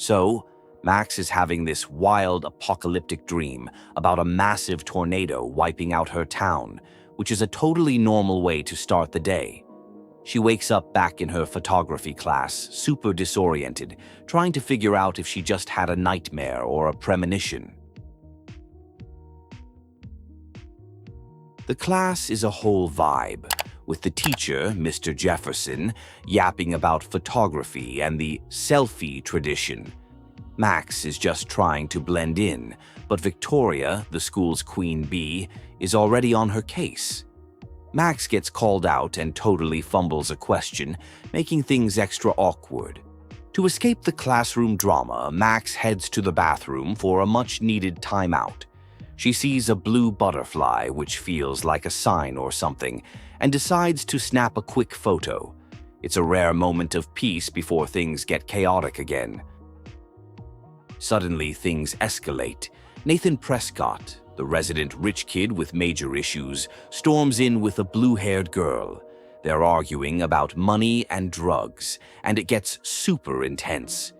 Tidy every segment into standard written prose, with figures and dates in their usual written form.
So, Max is having this wild apocalyptic dream about a massive tornado wiping out her town, which is a totally normal way to start the day. She wakes up back in her photography class, super disoriented, trying to figure out if she just had a nightmare or a premonition. The class is a whole vibe, with the teacher, Mr. Jefferson, yapping about photography and the selfie tradition. Max is just trying to blend in, but Victoria, the school's queen bee, is already on her case. Max gets called out and totally fumbles a question, making things extra awkward. To escape the classroom drama, Max heads to the bathroom for a much-needed timeout. She sees a blue butterfly, which feels like a sign or something, and decides to snap a quick photo. It's a rare moment of peace before things get chaotic again. Suddenly, things escalate. Nathan Prescott, the resident rich kid with major issues, storms in with a blue-haired girl. They're arguing about money and drugs, and it gets super intense.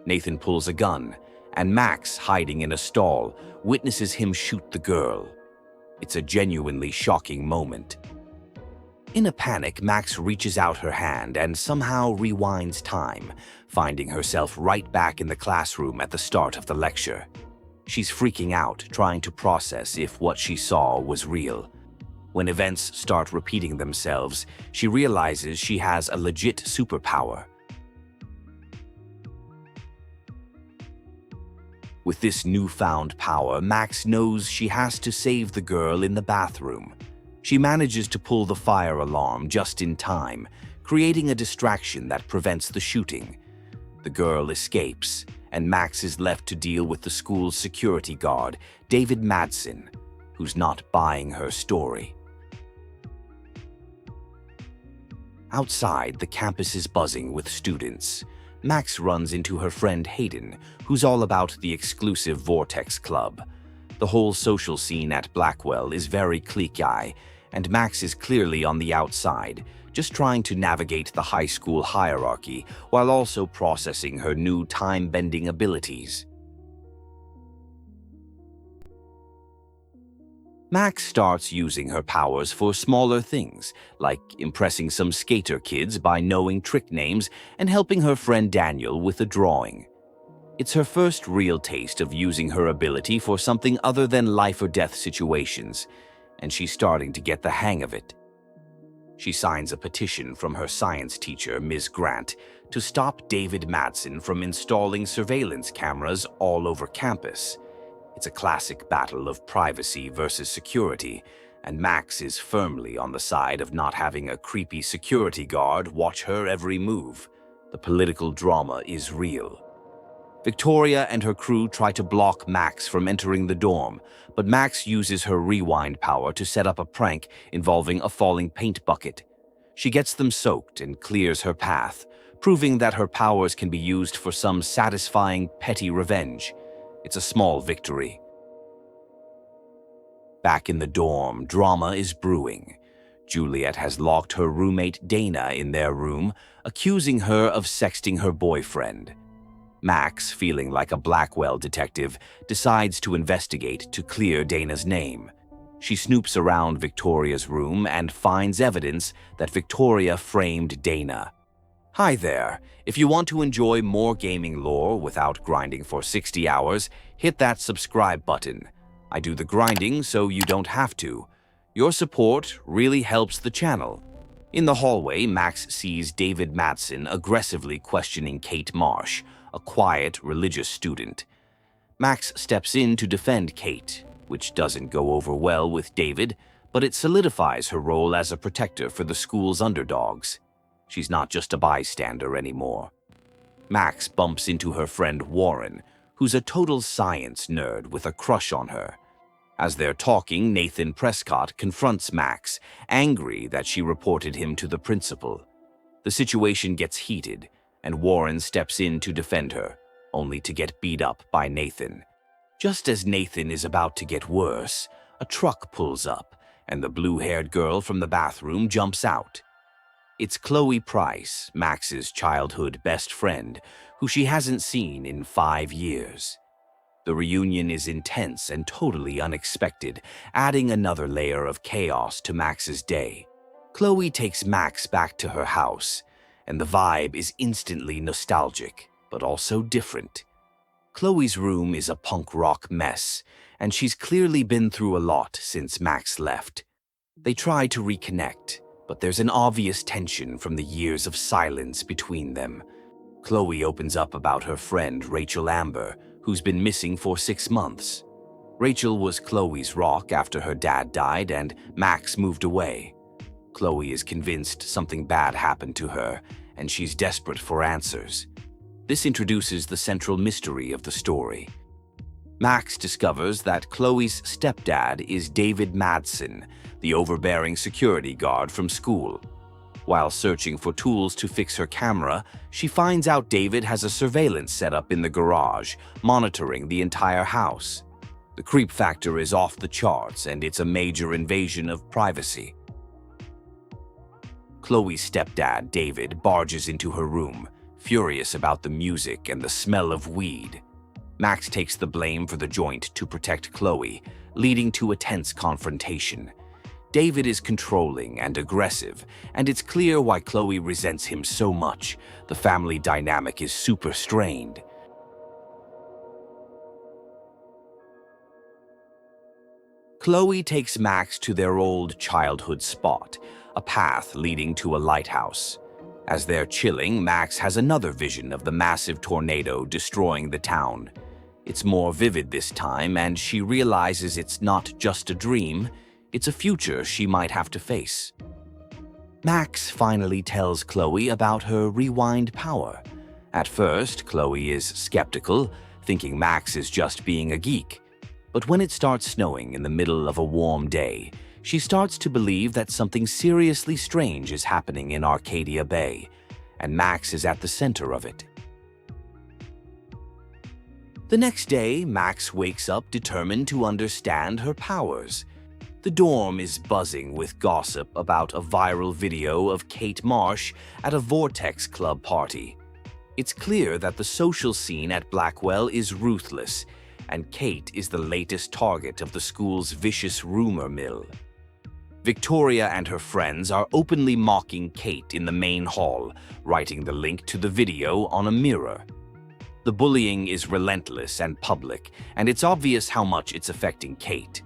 Nathan pulls a gun, and Max, hiding in a stall, witnesses him shoot the girl. It's a genuinely shocking moment. In a panic, Max reaches out her hand and somehow rewinds time, finding herself right back in the classroom at the start of the lecture. She's freaking out, trying to process if what she saw was real. When events start repeating themselves, she realizes she has a legit superpower. With this newfound power, Max knows she has to save the girl in the bathroom. She manages to pull the fire alarm just in time, creating a distraction that prevents the shooting. The girl escapes, and Max is left to deal with the school's security guard, David Madsen, who's not buying her story. Outside, the campus is buzzing with students. Max runs into her friend Hayden, who's all about the exclusive Vortex Club. The whole social scene at Blackwell is very cliquey, and Max is clearly on the outside, just trying to navigate the high school hierarchy while also processing her new time-bending abilities. Max starts using her powers for smaller things, like impressing some skater kids by knowing trick names and helping her friend Daniel with a drawing. It's her first real taste of using her ability for something other than life-or-death situations, and she's starting to get the hang of it. She signs a petition from her science teacher, Ms. Grant, to stop David Madsen from installing surveillance cameras all over campus. It's a classic battle of privacy versus security, and Max is firmly on the side of not having a creepy security guard watch her every move. The political drama is real. Victoria and her crew try to block Max from entering the dorm, but Max uses her rewind power to set up a prank involving a falling paint bucket. She gets them soaked and clears her path, proving that her powers can be used for some satisfying petty revenge. It's a small victory. Back in the dorm, drama is brewing. Juliet has locked her roommate Dana in their room, accusing her of sexting her boyfriend. Max, feeling like a Blackwell detective, decides to investigate to clear Dana's name. She snoops around Victoria's room and finds evidence that Victoria framed Dana. Hi there. If you want to enjoy more gaming lore without grinding for 60 hours, hit that subscribe button. I do the grinding so you don't have to. Your support really helps the channel. In the hallway, Max sees David Madsen aggressively questioning Kate Marsh, a quiet, religious student. Max steps in to defend Kate, which doesn't go over well with David, but it solidifies her role as a protector for the school's underdogs. She's not just a bystander anymore. Max bumps into her friend Warren, who's a total science nerd with a crush on her. As they're talking, Nathan Prescott confronts Max, angry that she reported him to the principal. The situation gets heated, and Warren steps in to defend her, only to get beat up by Nathan. Just as Nathan is about to get worse, a truck pulls up, and the blue-haired girl from the bathroom jumps out. It's Chloe Price, Max's childhood best friend, who she hasn't seen in 5 years. The reunion is intense and totally unexpected, adding another layer of chaos to Max's day. Chloe takes Max back to her house, and the vibe is instantly nostalgic, but also different. Chloe's room is a punk rock mess, and she's clearly been through a lot since Max left. They try to reconnect, but there's an obvious tension from the years of silence between them. Chloe opens up about her friend Rachel Amber, who's been missing for 6 months. Rachel was Chloe's rock after her dad died and Max moved away. Chloe is convinced something bad happened to her, and she's desperate for answers. This introduces the central mystery of the story. Max discovers that Chloe's stepdad is David Madsen, the overbearing security guard from school. While searching for tools to fix her camera, she finds out David has a surveillance setup in the garage, monitoring the entire house. The creep factor is off the charts, and it's a major invasion of privacy. Chloe's stepdad, David, barges into her room, furious about the music and the smell of weed. Max takes the blame for the joint to protect Chloe, leading to a tense confrontation. David is controlling and aggressive, and it's clear why Chloe resents him so much. The family dynamic is super strained. Chloe takes Max to their old childhood spot, a path leading to a lighthouse. As they're chilling, Max has another vision of the massive tornado destroying the town. It's more vivid this time, and she realizes it's not just a dream, it's a future she might have to face. Max finally tells Chloe about her rewind power. At first, Chloe is skeptical, thinking Max is just being a geek. But when it starts snowing in the middle of a warm day, she starts to believe that something seriously strange is happening in Arcadia Bay, and Max is at the center of it. The next day, Max wakes up determined to understand her powers. The dorm is buzzing with gossip about a viral video of Kate Marsh at a Vortex Club party. It's clear that the social scene at Blackwell is ruthless, and Kate is the latest target of the school's vicious rumor mill. Victoria and her friends are openly mocking Kate in the main hall, writing the link to the video on a mirror. The bullying is relentless and public, and it's obvious how much it's affecting Kate.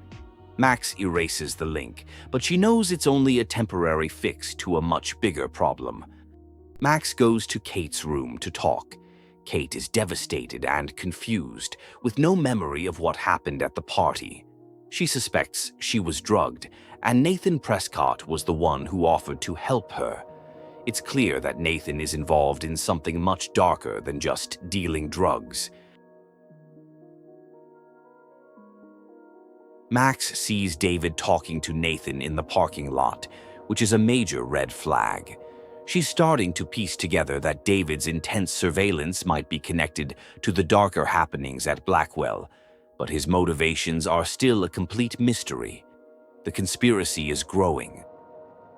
Max erases the link, but she knows it's only a temporary fix to a much bigger problem. Max goes to Kate's room to talk. Kate is devastated and confused, with no memory of what happened at the party. She suspects she was drugged, and Nathan Prescott was the one who offered to help her. It's clear that Nathan is involved in something much darker than just dealing drugs. Max sees David talking to Nathan in the parking lot, which is a major red flag. She's starting to piece together that David's intense surveillance might be connected to the darker happenings at Blackwell, but his motivations are still a complete mystery. The conspiracy is growing.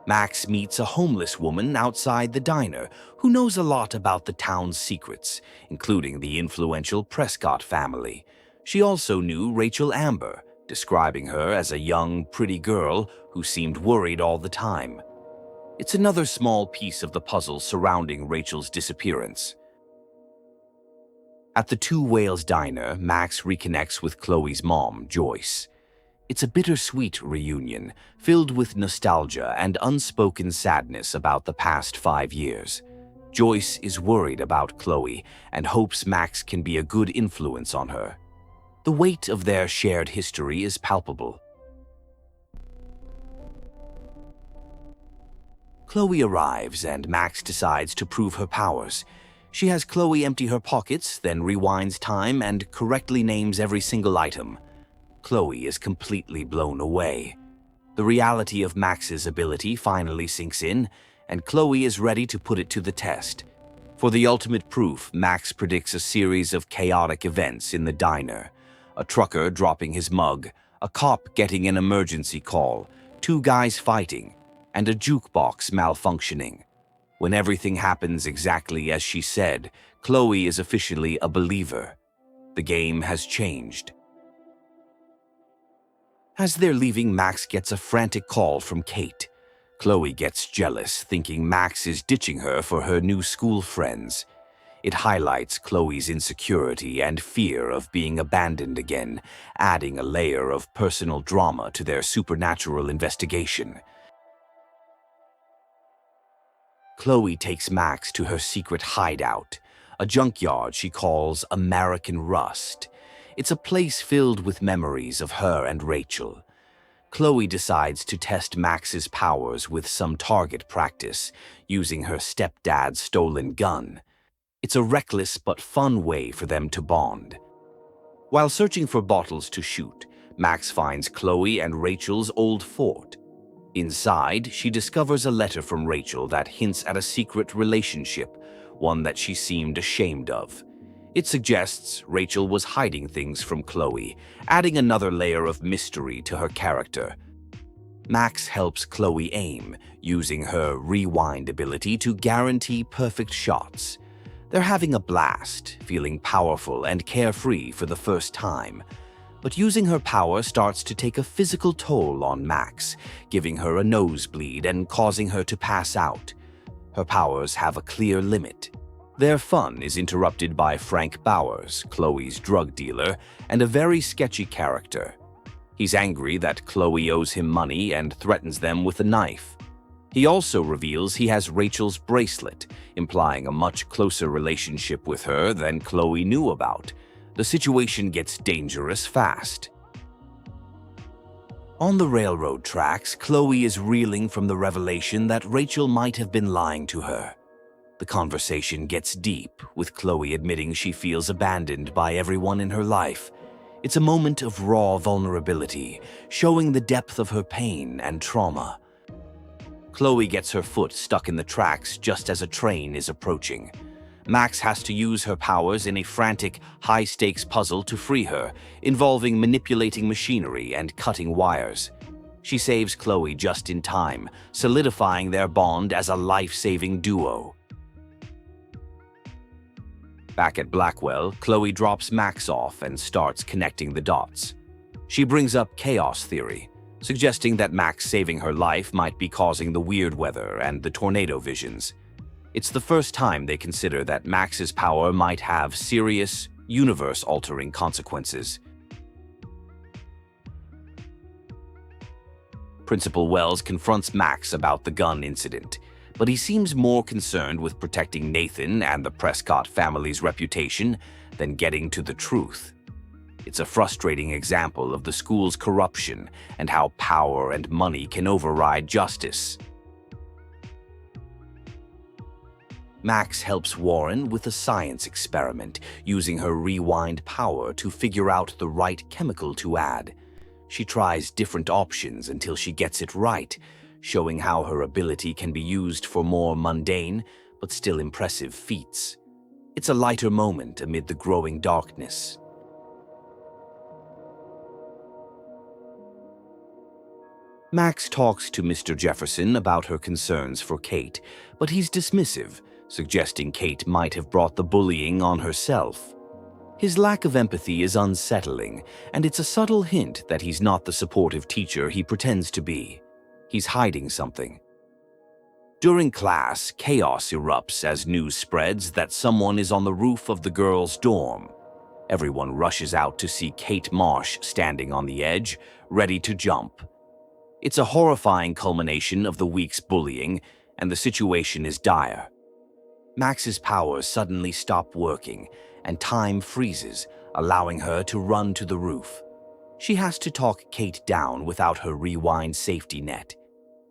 Max meets a homeless woman outside the diner who knows a lot about the town's secrets, including the influential Prescott family. She also knew Rachel Amber, describing her as a young, pretty girl who seemed worried all the time. It's another small piece of the puzzle surrounding Rachel's disappearance. At the Two Whales diner, Max reconnects with Chloe's mom, Joyce. It's a bittersweet reunion, filled with nostalgia and unspoken sadness about the past 5 years. Joyce is worried about Chloe and hopes Max can be a good influence on her. The weight of their shared history is palpable. Chloe arrives and Max decides to prove her powers. She has Chloe empty her pockets, then rewinds time and correctly names every single item. Chloe is completely blown away. The reality of Max's ability finally sinks in, and Chloe is ready to put it to the test. For the ultimate proof, Max predicts a series of chaotic events in the diner. A trucker dropping his mug, a cop getting an emergency call, 2 guys fighting, and a jukebox malfunctioning. When everything happens exactly as she said, Chloe is officially a believer. The game has changed. As they're leaving, Max gets a frantic call from Kate. Chloe gets jealous, thinking Max is ditching her for her new school friends. It highlights Chloe's insecurity and fear of being abandoned again, adding a layer of personal drama to their supernatural investigation. Chloe takes Max to her secret hideout, a junkyard she calls American Rust. It's a place filled with memories of her and Rachel. Chloe decides to test Max's powers with some target practice, using her stepdad's stolen gun. It's a reckless but fun way for them to bond. While searching for bottles to shoot, Max finds Chloe and Rachel's old fort. Inside, she discovers a letter from Rachel that hints at a secret relationship, one that she seemed ashamed of. It suggests Rachel was hiding things from Chloe, adding another layer of mystery to her character. Max helps Chloe aim, using her rewind ability to guarantee perfect shots. They're having a blast, feeling powerful and carefree for the first time. But using her power starts to take a physical toll on Max, giving her a nosebleed and causing her to pass out. Her powers have a clear limit. Their fun is interrupted by Frank Bowers, Chloe's drug dealer, and a very sketchy character. He's angry that Chloe owes him money and threatens them with a knife. He also reveals he has Rachel's bracelet, implying a much closer relationship with her than Chloe knew about. The situation gets dangerous fast. On the railroad tracks, Chloe is reeling from the revelation that Rachel might have been lying to her. The conversation gets deep, with Chloe admitting she feels abandoned by everyone in her life. It's a moment of raw vulnerability, showing the depth of her pain and trauma. Chloe gets her foot stuck in the tracks just as a train is approaching. Max has to use her powers in a frantic, high-stakes puzzle to free her, involving manipulating machinery and cutting wires. She saves Chloe just in time, solidifying their bond as a life-saving duo. Back at Blackwell, Chloe drops Max off and starts connecting the dots. She brings up chaos theory, suggesting that Max saving her life might be causing the weird weather and the tornado visions. It's the first time they consider that Max's power might have serious, universe-altering consequences. Principal Wells confronts Max about the gun incident, but he seems more concerned with protecting Nathan and the Prescott family's reputation than getting to the truth. It's a frustrating example of the school's corruption and how power and money can override justice. Max helps Warren with a science experiment, using her rewind power to figure out the right chemical to add. She tries different options until she gets it right, showing how her ability can be used for more mundane but still impressive feats. It's a lighter moment amid the growing darkness. Max talks to Mr. Jefferson about her concerns for Kate, but he's dismissive, suggesting Kate might have brought the bullying on herself. His lack of empathy is unsettling, and it's a subtle hint that he's not the supportive teacher he pretends to be. He's hiding something. During class, chaos erupts as news spreads that someone is on the roof of the girls' dorm. Everyone rushes out to see Kate Marsh standing on the edge, ready to jump. It's a horrifying culmination of the week's bullying, and the situation is dire. Max's powers suddenly stop working, and time freezes, allowing her to run to the roof. She has to talk Kate down without her rewind safety net.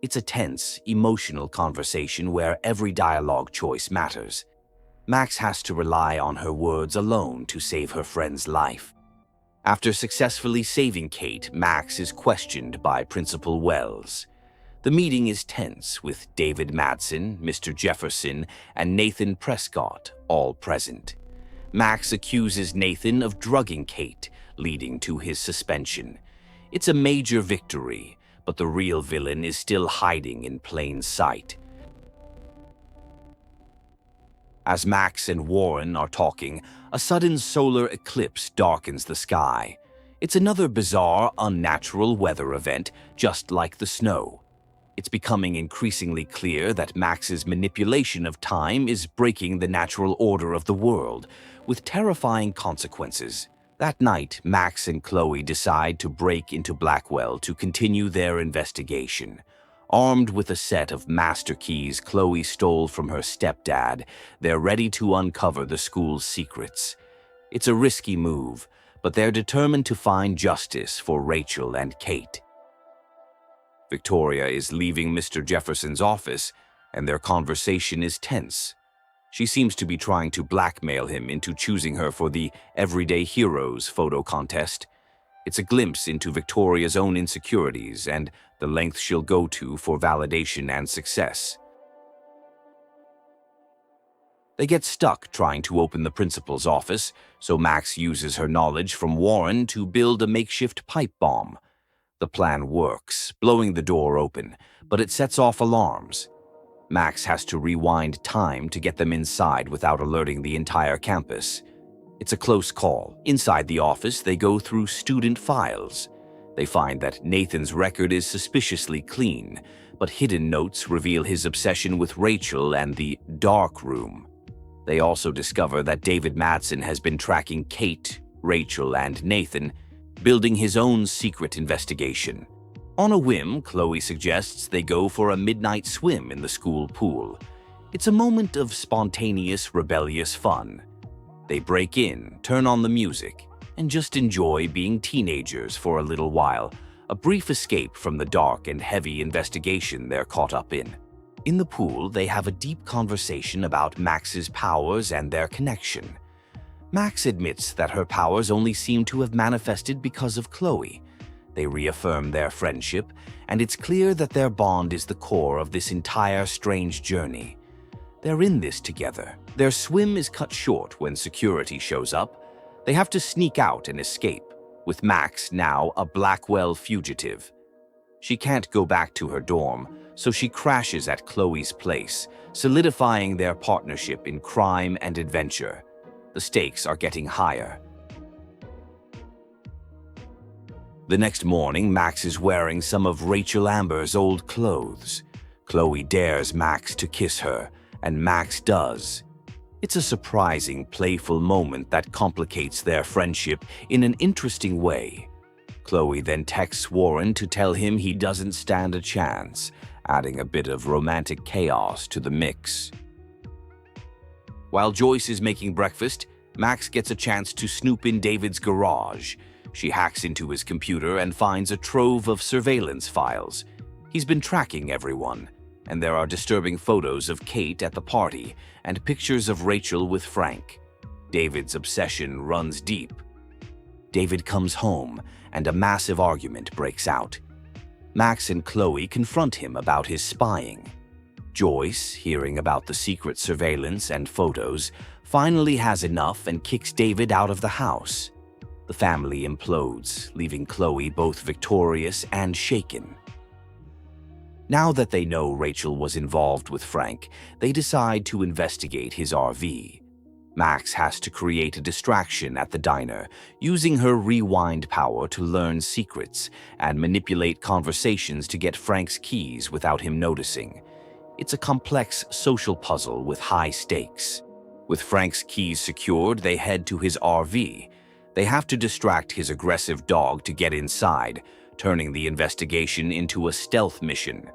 It's a tense, emotional conversation where every dialogue choice matters. Max has to rely on her words alone to save her friend's life. After successfully saving Kate, Max is questioned by Principal Wells. The meeting is tense, with David Madsen, Mr. Jefferson, and Nathan Prescott all present. Max accuses Nathan of drugging Kate, leading to his suspension. It's a major victory, but the real villain is still hiding in plain sight. As Max and Warren are talking, a sudden solar eclipse darkens the sky. It's another bizarre, unnatural weather event, just like the snow. It's becoming increasingly clear that Max's manipulation of time is breaking the natural order of the world, with terrifying consequences. That night, Max and Chloe decide to break into Blackwell to continue their investigation. Armed with a set of master keys Chloe stole from her stepdad, they're ready to uncover the school's secrets. It's a risky move, but they're determined to find justice for Rachel and Kate. Victoria is leaving Mr. Jefferson's office, and their conversation is tense. She seems to be trying to blackmail him into choosing her for the Everyday Heroes photo contest. It's a glimpse into Victoria's own insecurities and the length she'll go to for validation and success. They get stuck trying to open the principal's office, so Max uses her knowledge from Warren to build a makeshift pipe bomb. The plan works, blowing the door open, but it sets off alarms. Max has to rewind time to get them inside without alerting the entire campus. It's a close call. Inside the office, they go through student files. They find that Nathan's record is suspiciously clean, but hidden notes reveal his obsession with Rachel and the dark room. They also discover that David Madsen has been tracking Kate, Rachel, and Nathan, building his own secret investigation. On a whim, Chloe suggests they go for a midnight swim in the school pool. It's a moment of spontaneous, rebellious fun. They break in, turn on the music, and just enjoy being teenagers for a little while, a brief escape from the dark and heavy investigation they're caught up in. In the pool, they have a deep conversation about Max's powers and their connection. Max admits that her powers only seem to have manifested because of Chloe. They reaffirm their friendship, and it's clear that their bond is the core of this entire strange journey. They're in this together. Their swim is cut short when security shows up. They have to sneak out and escape, with Max now a Blackwell fugitive. She can't go back to her dorm, so she crashes at Chloe's place, solidifying their partnership in crime and adventure. The stakes are getting higher. The next morning, Max is wearing some of Rachel Amber's old clothes. Chloe dares Max to kiss her, and Max does. It's a surprising, playful moment that complicates their friendship in an interesting way. Chloe then texts Warren to tell him he doesn't stand a chance, adding a bit of romantic chaos to the mix. While Joyce is making breakfast, Max gets a chance to snoop in David's garage. She hacks into his computer and finds a trove of surveillance files. He's been tracking everyone, and there are disturbing photos of Kate at the party and pictures of Rachel with Frank. David's obsession runs deep. David comes home, and a massive argument breaks out. Max and Chloe confront him about his spying. Joyce, hearing about the secret surveillance and photos, finally has enough and kicks David out of the house. The family implodes, leaving Chloe both victorious and shaken. Now that they know Rachel was involved with Frank, they decide to investigate his RV. Max has to create a distraction at the diner, using her rewind power to learn secrets and manipulate conversations to get Frank's keys without him noticing. It's a complex social puzzle with high stakes. With Frank's keys secured, they head to his RV. They have to distract his aggressive dog to get inside, turning the investigation into a stealth mission.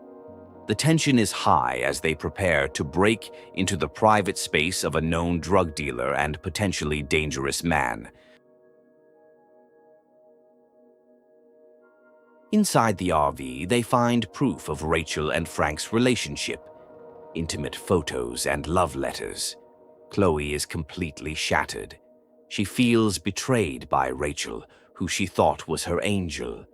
The tension is high as they prepare to break into the private space of a known drug dealer and potentially dangerous man. Inside the RV, they find proof of Rachel and Frank's relationship, intimate photos and love letters. Chloe is completely shattered. She feels betrayed by Rachel, who she thought was her angel.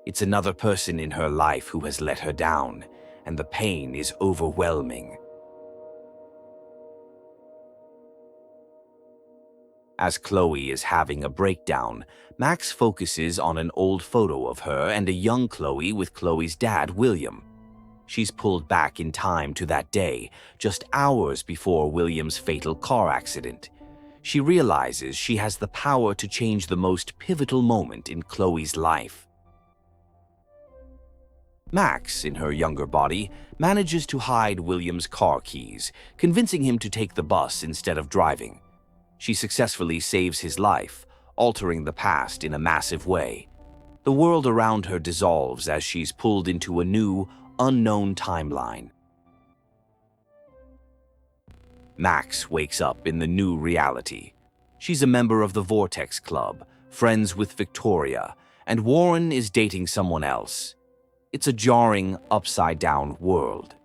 It's another person in her life who has let her down, and the pain is overwhelming. As Chloe is having a breakdown, Max focuses on an old photo of her and a young Chloe with Chloe's dad, William. She's pulled back in time to that day, just hours before William's fatal car accident. She realizes she has the power to change the most pivotal moment in Chloe's life. Max, in her younger body, manages to hide William's car keys, convincing him to take the bus instead of driving. She successfully saves his life, altering the past in a massive way. The world around her dissolves as she's pulled into a new, unknown timeline. Max wakes up in the new reality. She's a member of the Vortex Club, friends with Victoria, and Warren is dating someone else. It's a jarring, upside-down world.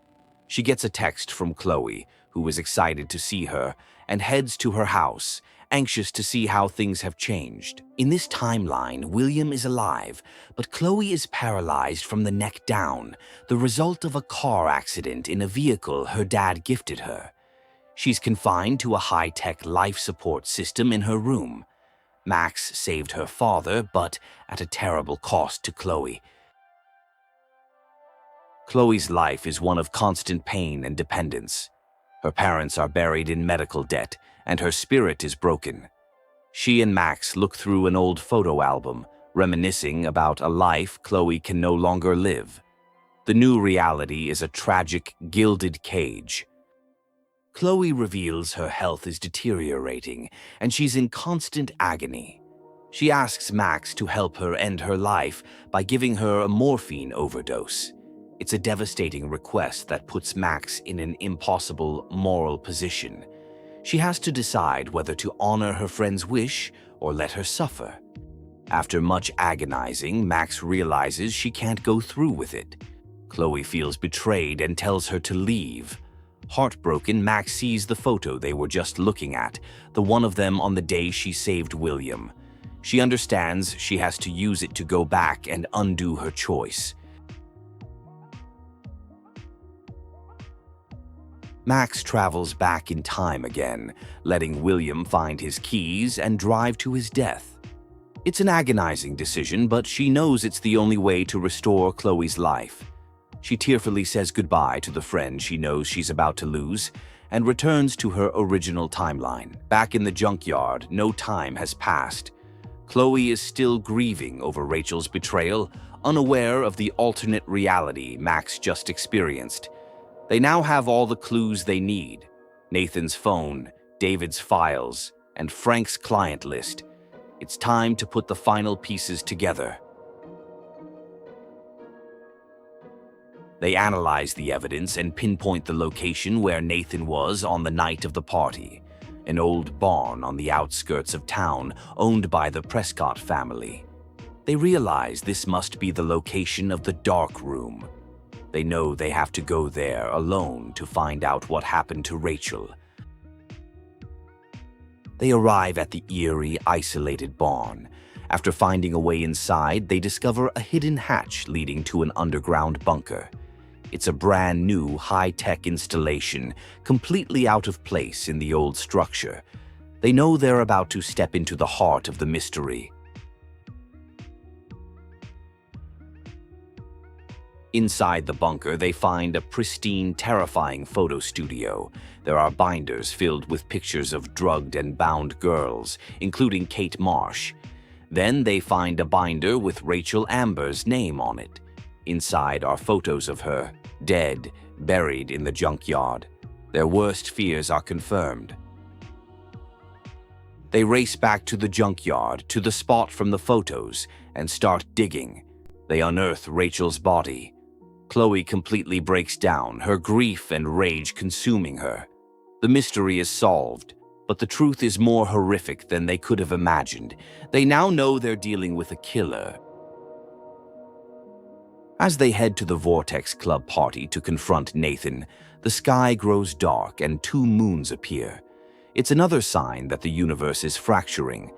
She gets a text from Chloe, who is excited to see her, and heads to her house, anxious to see how things have changed. In this timeline, William is alive, but Chloe is paralyzed from the neck down, the result of a car accident in a vehicle her dad gifted her. She's confined to a high-tech life support system in her room. Max saved her father, but at a terrible cost to Chloe. Chloe's life is one of constant pain and dependence. Her parents are buried in medical debt, and her spirit is broken. She and Max look through an old photo album, reminiscing about a life Chloe can no longer live. The new reality is a tragic, gilded cage. Chloe reveals her health is deteriorating, and she's in constant agony. She asks Max to help her end her life by giving her a morphine overdose. It's a devastating request that puts Max in an impossible moral position. She has to decide whether to honor her friend's wish or let her suffer. After much agonizing, Max realizes she can't go through with it. Chloe feels betrayed and tells her to leave. Heartbroken, Max sees the photo they were just looking at, the one of them on the day she saved William. She understands she has to use it to go back and undo her choice. Max travels back in time again, letting William find his keys and drive to his death. It's an agonizing decision, but she knows it's the only way to restore Chloe's life. She tearfully says goodbye to the friend she knows she's about to lose and returns to her original timeline. Back in the junkyard, no time has passed. Chloe is still grieving over Rachel's betrayal, unaware of the alternate reality Max just experienced. They now have all the clues they need: Nathan's phone, David's files, and Frank's client list. It's time to put the final pieces together. They analyze the evidence and pinpoint the location where Nathan was on the night of the party, an old barn on the outskirts of town owned by the Prescott family. They realize this must be the location of the dark room. They know they have to go there alone to find out what happened to Rachel. They arrive at the eerie, isolated barn. After finding a way inside, they discover a hidden hatch leading to an underground bunker. It's a brand new, high-tech installation, completely out of place in the old structure. They know they're about to step into the heart of the mystery. Inside the bunker, they find a pristine, terrifying photo studio. There are binders filled with pictures of drugged and bound girls, including Kate Marsh. Then they find a binder with Rachel Amber's name on it. Inside are photos of her, dead, buried in the junkyard. Their worst fears are confirmed. They race back to the junkyard, to the spot from the photos, and start digging. They unearth Rachel's body. Chloe completely breaks down, her grief and rage consuming her. The mystery is solved, but the truth is more horrific than they could have imagined. They now know they're dealing with a killer. As they head to the Vortex Club party to confront Nathan, the sky grows dark and two moons appear. It's another sign that the universe is fracturing.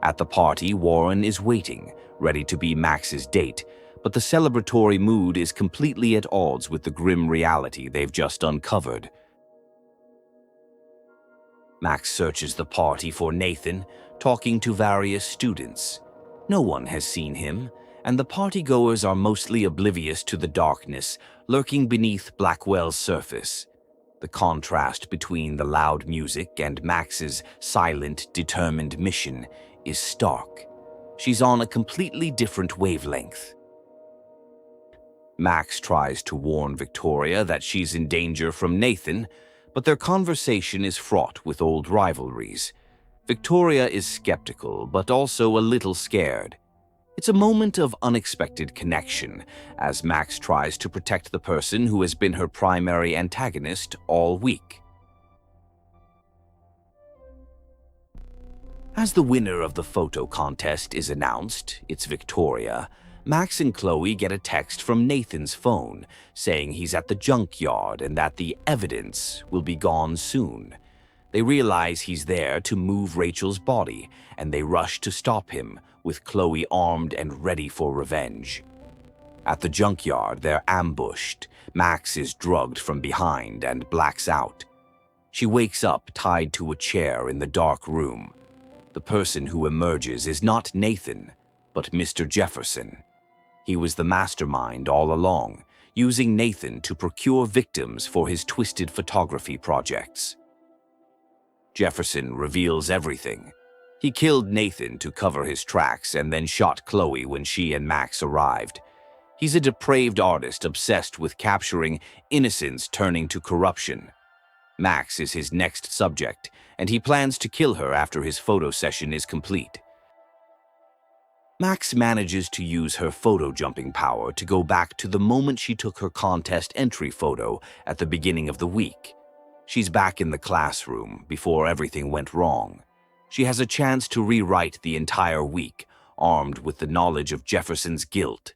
At the party, Warren is waiting, ready to be Max's date, but the celebratory mood is completely at odds with the grim reality they've just uncovered. Max searches the party for Nathan, talking to various students. No one has seen him, and the partygoers are mostly oblivious to the darkness lurking beneath Blackwell's surface. The contrast between the loud music and Max's silent, determined mission is stark. She's on a completely different wavelength. Max tries to warn Victoria that she's in danger from Nathan, but their conversation is fraught with old rivalries. Victoria is skeptical, but also a little scared. It's a moment of unexpected connection, as Max tries to protect the person who has been her primary antagonist all week. As the winner of the photo contest is announced, it's Victoria, Max and Chloe get a text from Nathan's phone saying he's at the junkyard and that the evidence will be gone soon. They realize he's there to move Rachel's body, and they rush to stop him, with Chloe armed and ready for revenge. At the junkyard, they're ambushed. Max is drugged from behind and blacks out. She wakes up tied to a chair in the dark room. The person who emerges is not Nathan, but Mr. Jefferson. He was the mastermind all along, using Nathan to procure victims for his twisted photography projects. Jefferson reveals everything. He killed Nathan to cover his tracks and then shot Chloe when she and Max arrived. He's a depraved artist obsessed with capturing innocence turning to corruption. Max is his next subject, and he plans to kill her after his photo session is complete. Max manages to use her photo-jumping power to go back to the moment she took her contest entry photo at the beginning of the week. She's back in the classroom before everything went wrong. She has a chance to rewrite the entire week, armed with the knowledge of Jefferson's guilt.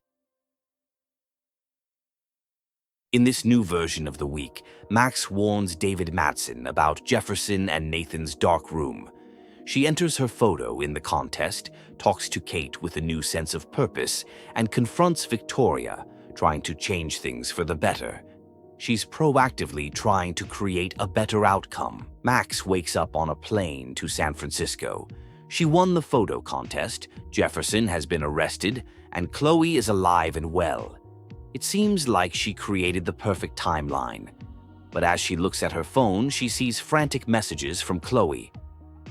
In this new version of the week, Max warns David Madsen about Jefferson and Nathan's dark room. She enters her photo in the contest, talks to Kate with a new sense of purpose, and confronts Victoria, trying to change things for the better. She's proactively trying to create a better outcome. Max wakes up on a plane to San Francisco. She won the photo contest, Jefferson has been arrested, and Chloe is alive and well. It seems like she created the perfect timeline. But as she looks at her phone, she sees frantic messages from Chloe.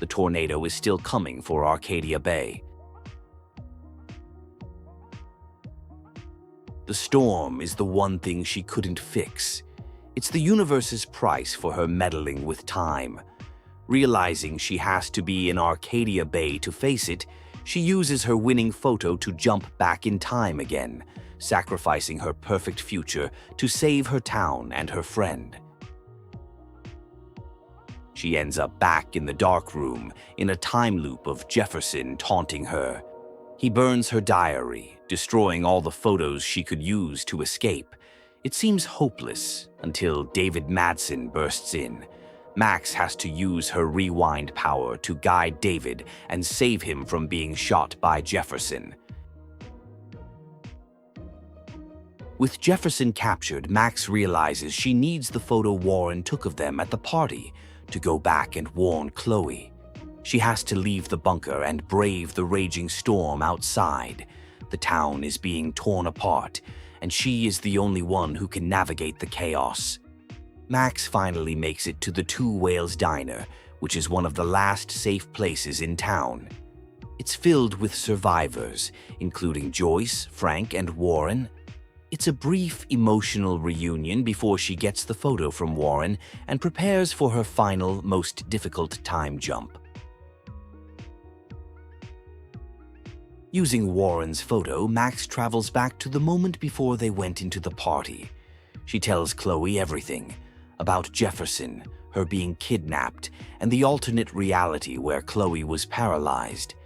The tornado is still coming for Arcadia Bay. The storm is the one thing she couldn't fix. It's the universe's price for her meddling with time. Realizing she has to be in Arcadia Bay to face it, she uses her winning photo to jump back in time again, sacrificing her perfect future to save her town and her friend. She ends up back in the dark room, in a time loop of Jefferson taunting her. He burns her diary, destroying all the photos she could use to escape. It seems hopeless until David Madsen bursts in. Max has to use her rewind power to guide David and save him from being shot by Jefferson. With Jefferson captured, Max realizes she needs the photo Warren took of them at the party to go back and warn Chloe. She has to leave the bunker and brave the raging storm outside. The town is being torn apart, and she is the only one who can navigate the chaos. Max finally makes it to the Two Whales Diner, which is one of the last safe places in town. It's filled with survivors, including Joyce, Frank, and Warren. It's a brief, emotional reunion before she gets the photo from Warren and prepares for her final, most difficult time jump. Using Warren's photo, Max travels back to the moment before they went into the party. She tells Chloe everything about Jefferson, her being kidnapped, and the alternate reality where Chloe was paralyzed.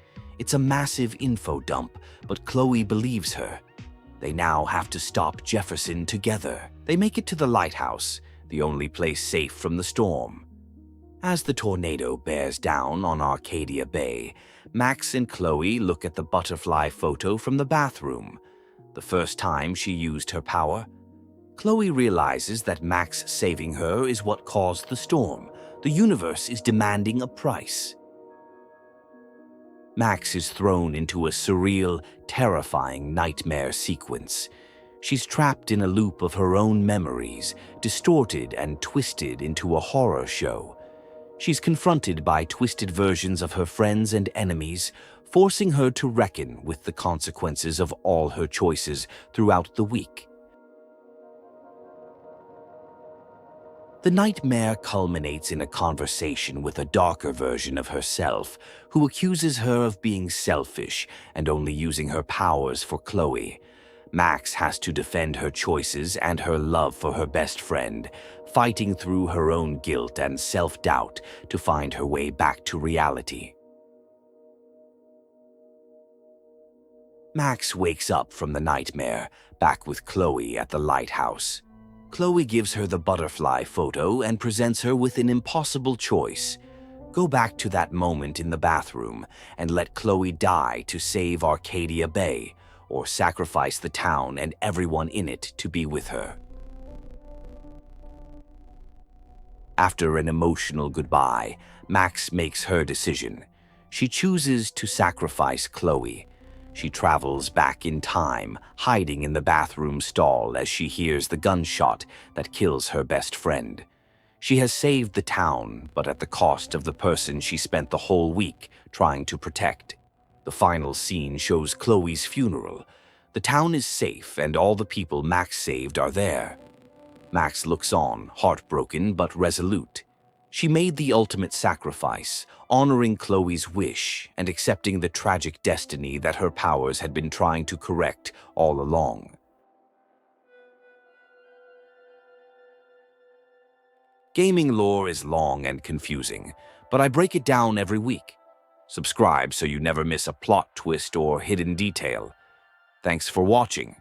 It's a massive info dump, but Chloe believes her. They now have to stop Jefferson together. They make it to the lighthouse, the only place safe from the storm. As the tornado bears down on Arcadia Bay, Max and Chloe look at the butterfly photo from the bathroom. The first time she used her power, Chloe realizes that Max saving her is what caused the storm. The universe is demanding a price. Max is thrown into a surreal, terrifying nightmare sequence. She's trapped in a loop of her own memories, distorted and twisted into a horror show. She's confronted by twisted versions of her friends and enemies, forcing her to reckon with the consequences of all her choices throughout the week. The nightmare culminates in a conversation with a darker version of herself, who accuses her of being selfish and only using her powers for Chloe. Max has to defend her choices and her love for her best friend, fighting through her own guilt and self-doubt to find her way back to reality. Max wakes up from the nightmare, back with Chloe at the lighthouse. Chloe gives her the butterfly photo and presents her with an impossible choice. Go back to that moment in the bathroom and let Chloe die to save Arcadia Bay, or sacrifice the town and everyone in it to be with her. After an emotional goodbye, Max makes her decision. She chooses to sacrifice Chloe. She travels back in time, hiding in the bathroom stall as she hears the gunshot that kills her best friend. She has saved the town, but at the cost of the person she spent the whole week trying to protect. The final scene shows Chloe's funeral. The town is safe and all the people Max saved are there. Max looks on, heartbroken but resolute. She made the ultimate sacrifice, honoring Chloe's wish and accepting the tragic destiny that her powers had been trying to correct all along. Gaming lore is long and confusing, but I break it down every week. Subscribe so you never miss a plot twist or hidden detail. Thanks for watching.